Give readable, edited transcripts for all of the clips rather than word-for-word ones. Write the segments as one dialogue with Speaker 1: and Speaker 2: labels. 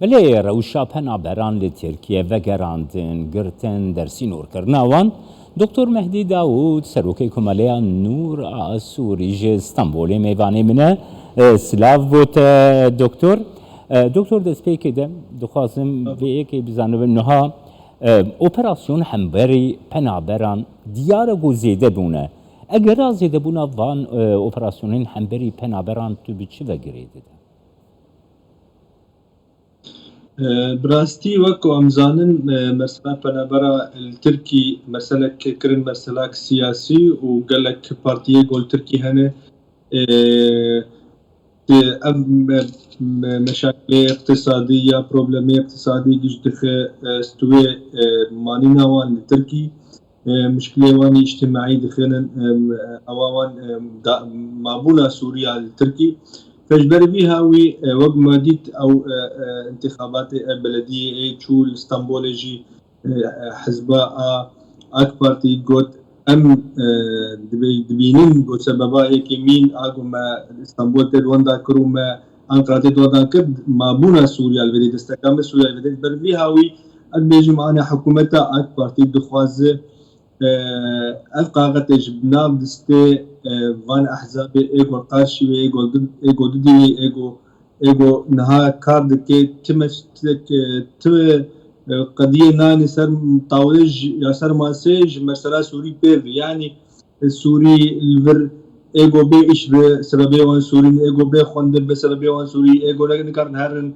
Speaker 1: بله روشا پنابران لی ترکیه و گراندن گرتن در سینور کرناوان دکتر مهدی داوود سروکی کماله نور سوریج استانبول میوانی منه سلاو بود دکتر دست پی کده دخواستم به یکی بزنم نها اپراسیون همبری پنابران دیار گزیده بونه اگر زیده بونه وان اپراسیون همبری پنابران تو بیچه و گریده
Speaker 2: براستي وكو أمزانن مرسلا بنابرا التركي مرسلا كرن مرسلا سياسي وقال لك بارتيه قول تركي هنا مشاكل اقتصادية بروبلمية اقتصادية جدخ استوى مانينا وان تركي مشكلة واني اجتماعي دخلن أوان مابونا سوريا التركي فجبر بيها وقت ما ديت او انتخابات بلديه تشول اسطنبول جي حزباء اك بارتي قوت ام دبينين بسببا يمين اقو ما اسطنبول تدواندا كرو ما انقره تدواندا كد ما بونا سوريا الفيدي دستكام سوريا الفيدي جبر بيها البيجي معنا حكومتها اك بارتي دخواز افقا جبنا دستي وان احزاب ايجو قاشي ايجو ددي ايجو نها كارد كي تمشتك قضيه ناني سر طاولج يا سر ماسيج مثلا سوري بير يعني السوري الفر ايجو بيش بسبب وان سوري ايجو بي خوند بسبب وان سوري ايجو نكر نهر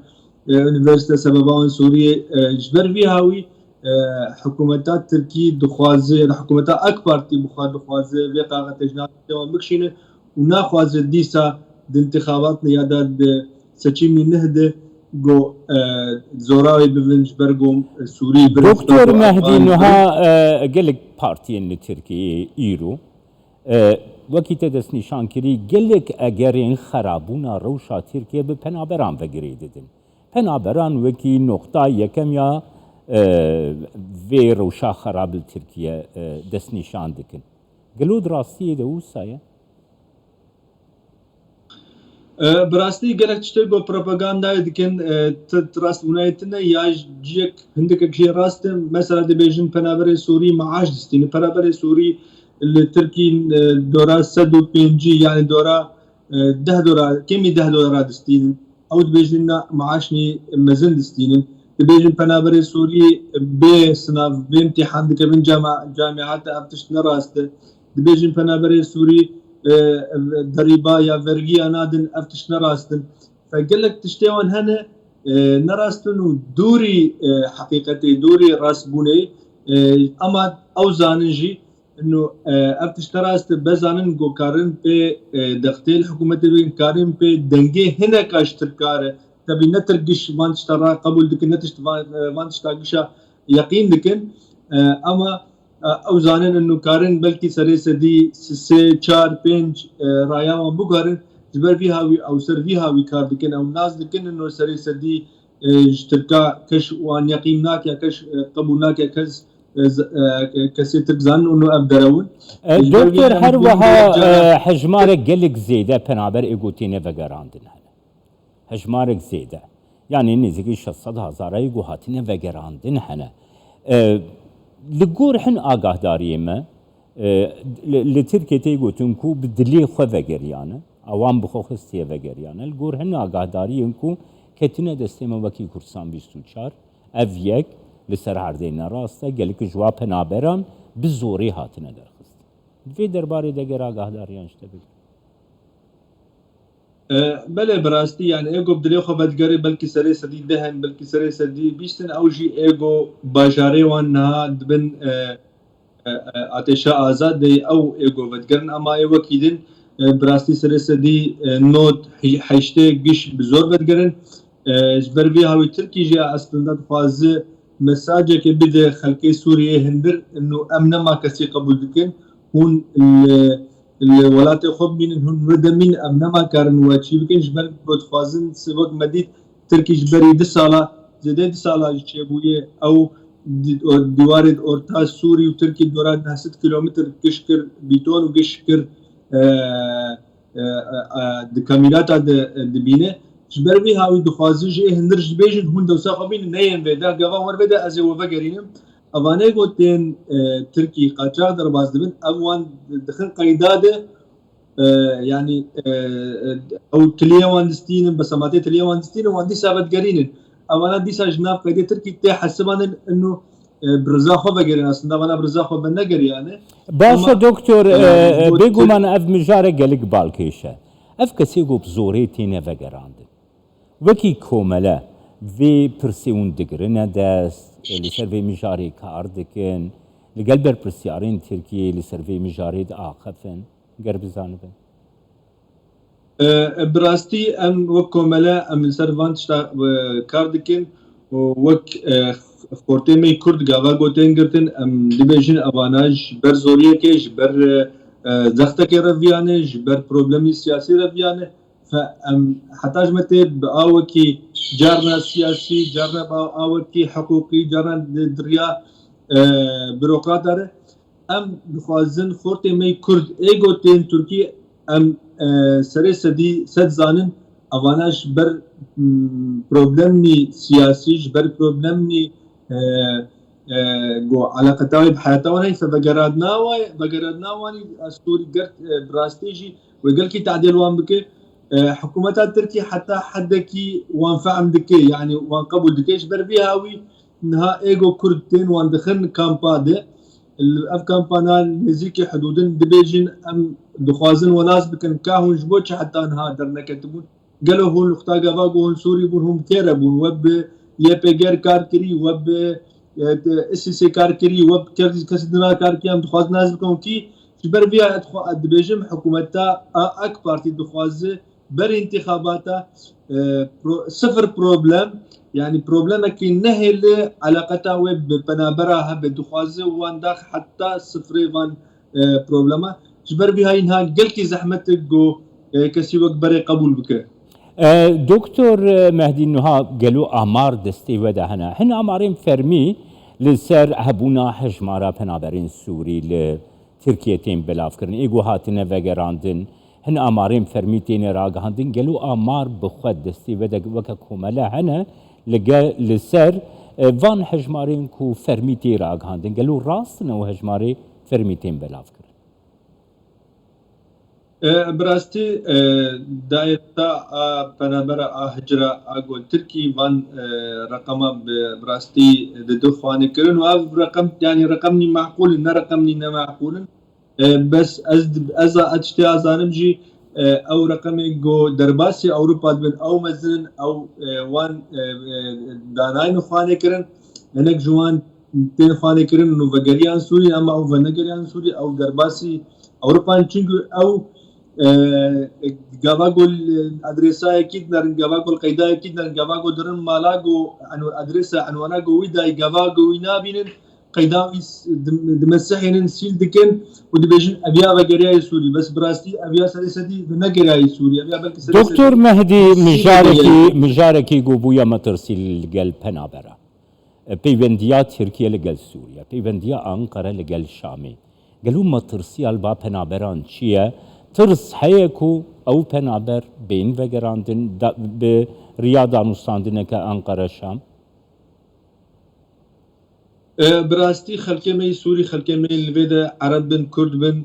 Speaker 2: يونيفرسيتي سبب وان سوري جبر بيهاوي حكومتات تركي دخوازه حكومتات اكبر تي بخواد دخوازه وقاعه تجنات مكشينه وناخوازه ديسا انتخابات نيادات سچيمي نهده جو زوراوي بفنج برغوم سوري
Speaker 1: دكتور مهدي نها قالك بارتيين تركي ايرو وقت دست نشان کری گلک اگرین خرابونا روشا ترکیه به پنابران وگریدن پنابران وکی نقطه یکم یا وی روشا خراب ترکیه دست نشان دکن گلود راستیه ده اوسایه
Speaker 2: براستی گلک تشتی با پروپاگاندای دکن تراست ونایتنه یا جیک هندک کشی راست مثلا دبیجن پنابر سوری معاش دستین پنابر سوری التركي دورا 105 يعني دورا 10 دورا كمي 10 دولار دستين او تبيجنا معاشني مزن دستين تبيجن بنابري سوري بسناف بامتحان دك من جامعات افتش نراست تبيجن بنابري سوري ضريبه يا فرقيه نادن افتش نراست فقال لك تشتيون هنا نراستن دوري حقيقتي دوري راسبوني اما او زانجي انه افتش تراست بزانن جو كارن بي دختيل حكومه بين كارن بي دنگه هنا كاشتركاره تبي نترقش ما تشترى قبول دك نتشت ما تشتاقشا يقين دكن اما او زانن انه كارن بلكي سري سدي سي 4 5 رايا بوغارن جبر فيها او سر فيها وكار دكن او ناس دكن انه سري سدي اشتركا كش وان يقيناك يا كش قبولناك يا كز كسي تبزان انه ابدرون
Speaker 1: دكتور هر وها حجمارك قلق زيده بنابر ايغوتينه وگراندن حجمارك زيده يعني نزيكي 600,000 ايغو هاتينه وگراندن هنه لگور حن آگاه داريمه لتركيا تيغوتن كو بدلي خو وگريانه اوام بخو خستيه وگريانه لگور حن آگاه داريم كو كتنه دستيمه وكي كردستان 24 اويك لسر هردین راسته گلی که جواب پنابران به زوری هاتنه درخست. وی درباره دگر آگاه داریانش تبیل.
Speaker 2: بله براستی يعني ايجو بدلي خو بدگري بلكي سري سدي دهن بلكي سري سدي بيشتن اوجي ايجو باجاري وانها دبن اتشا آزاد دي او ايجو بدگرن اما ايجو كيدن براستی سري سدي نوت حيشته گش بزور بدگرن جبر بي هاوي تركي جا اصلا فاز مساجه که بده خلقی سوریه هندر انه امن ما کسی قبول دکن هون الولات خوب بین هون ردمین امن ما کارن و چی بکن جبر بود خوازن سبق مدید ترکی جبری 2 سالا زده 2 سالا چه بویه او دیوارد اورتا سوری و ترکی دوران 9 کیلومتر کشکر بیتون و کشکر د کامیرات د بینه جبر بي هاوي دخوازي جي هندرج بيجن هون دوسا خبين نين بيدا قوا ور بيدا از وفقرينم اوانه گوتين تركي قاچاق در باز دبن اوان دخن قيداده يعني او تليوان دستين بسماتي تليوان دستين وان دي ثابت قرينن اولا دي جناب قيده تركي تي حسبان انه برزاخو بقرين اصلا وانا برزاخو بنقر يعني
Speaker 1: باشا دكتور بيقو من اف مجارة قلق بالكيشة اف كسيقو بزوريتين فقراند وكي كوملا في برسيون دقرنا داس لسر في مجاري كاردكن لقلبر برسيارين تركي لسر في مجاري آخفن قرب زانبن
Speaker 2: براستي ام وكوملا ام سرفانت كاردكن وك خورتمي كرد قاوا گوتين گرتن ام دبيجن اواناج بر زوريه كيش بر زختك رفيانه جبر بروبلمي سياسي رفيانه فام حتاج متى باوكي جارنا سياسي جارنا باوكي حقوقي جارنا دريا بيروقراطره ام بخوازن خورتمي كرد ايغوتين تركي ام سري سدي سد زانن اواناج بر بروبلمني سياسي جبر بروبلمني جو علاقتاوي بحياتاوي فبقرادناواني استوري قرت براستيجي وقال كي تعديل وان بكي حكومات تركي حتى حدكي وان فعم دكي يعني وان قبول دكيش بر بيهاوي انها ايجو كردتين وان دخن كامباده الاف كامبانا نزيكي حدودن دبيجن ام دخوازن وناس بكن كاهون جبوتش حتى انها درنا كتبون قالوا هون اختاقا باقو هون سوري بون هم كيربون وب يبيجر كاركري وب اسسي كاركري وب كسدنا كاركي ام دخواز ناس بكم كي جبر بيها ادخو ادبيجم حكومتا اك بارتي دخواز بر انتخاباتا صفر بروبلم يعني بروبلم كي نهل علاقتها وب بنابرها بدخواز وان داخ حتى صفر وان بروبلما جبر بيها انها قلتي زحمتك جو كسي وقت بري قبول بك
Speaker 1: دكتور مهدي نها قالوا أمار دستي ودا هنا أمارين فرمي لسر هبونا حجمارا بنابرين سوري لتركيتين بلافكرن إيقو هاتنا وقراندن هنا أمارين فرميتين راقهاندن قالوا أمار بخود دستي ودا وكا كوملا هنا لسر وان حجمارين كو فرميتي راقهاندن قالوا راستنا وحجماري فرميتين بلافكرن
Speaker 2: براستي دايرتا بنابرا هجرة اقول تركي وان رقم براستي دو خواني كرن واف رقم يعني رقمني معقول ان رقمني نا معقول بس از اتشتي ازانمجي او رقمي جو درباسي اوروبا بن او مزن او وان داناين خواني كرن هناك جوان تين خواني كرن انه فقريان سوري اما او فنقريان سوري او درباسي اوروبا تشينجو او جافاغول ادريسا اكيد نرن جافاغول قيدا اكيد نرن جافاغو درن مالاغو انو ادريسا عنواناغو ويدا جافاغو وينابين قيدا دمسحين سيل دكن ودبيجن ابيا وغيريا سوري بس براستي ابيا سريسدي نغيريا سوري ابيا بلكي
Speaker 1: دكتور مهدي مجاركي غوبويا مترسيل قال بنابرا بيفنديا تركيا لقال سوريا بيفنديا انقره لقال شامي قالوا مترسي البا بنابران شيا ترس حيكو او بنابر بين وگراندن برياضة نصاندنه كأنقرة شام
Speaker 2: براستي خلكمي سوري خلكمي الفيدا عرب بن كرد بن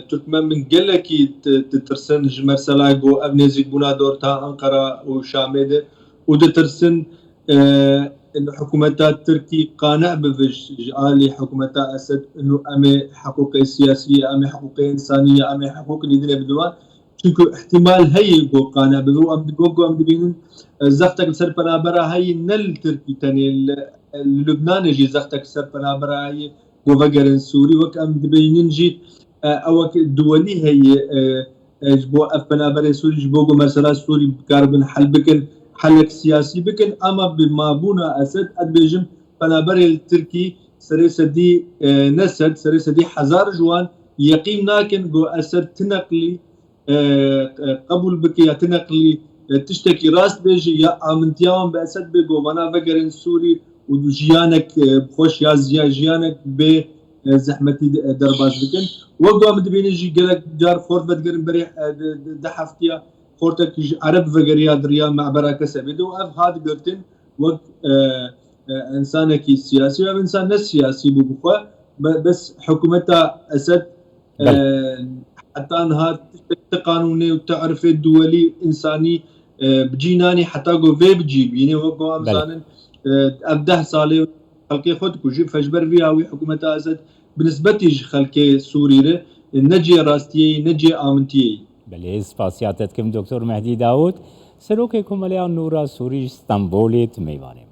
Speaker 2: تركمان من قلكي تترسن جمر سلاغو ابنزيك بنا دورتا انقرة وشامده ودترسن انه حكومتات تركي قانع بفج جالي حكومتات اسد انه امي حقوق سياسيه امي حقوق انسانيه امي حقوق الدنيا بدوان شنكو احتمال هي جو قانع بفو ام جو ام دبين زختك سر بنابرا هي نل تركي تاني لبنان يجي زختك سر بنابرا هي جو فقر سوري وك ام دبين جي او دولي هي جبو اف بنابرا سوري جبو مثلا سوري بكاربن حل بكن حلق سياسي بكن اما بما بونا اسد ادبيجم بنابر التركي سريسدي نسد سريسدي حزار جوان يقيم ناكن جو اسد تنقلي قبول بكي تنقلي تشتكي راس بيجي يا امنتيام باسد بيجو وانا فكر سوري وجيانك بخوش يا جيانك بزحمتي درباز بكن وقو مدبين يجي قالك جار فورفت قرن بريح دحفتيا خورتك عرب فقريا دريا مع براكة سبيدو أف هاد قرتن وقت إنسانك سياسي وأف إنسان ناس سياسي ببخوا بس حكومتها أسد حتى أنها قانوني وتعرف الدولي إنساني بجيناني حتى جو في بجيبيني وقو أمثالا أبده صالي خلقي خود كوجي فجبر فيها وي حكومتها أسد بالنسبة خلقي سوري نجي راستي نجي آمنتي
Speaker 1: بله سپاسیاتت کم دکتر مهدی داود سروک کمالیان نورا سوری استانبولیت میوانیم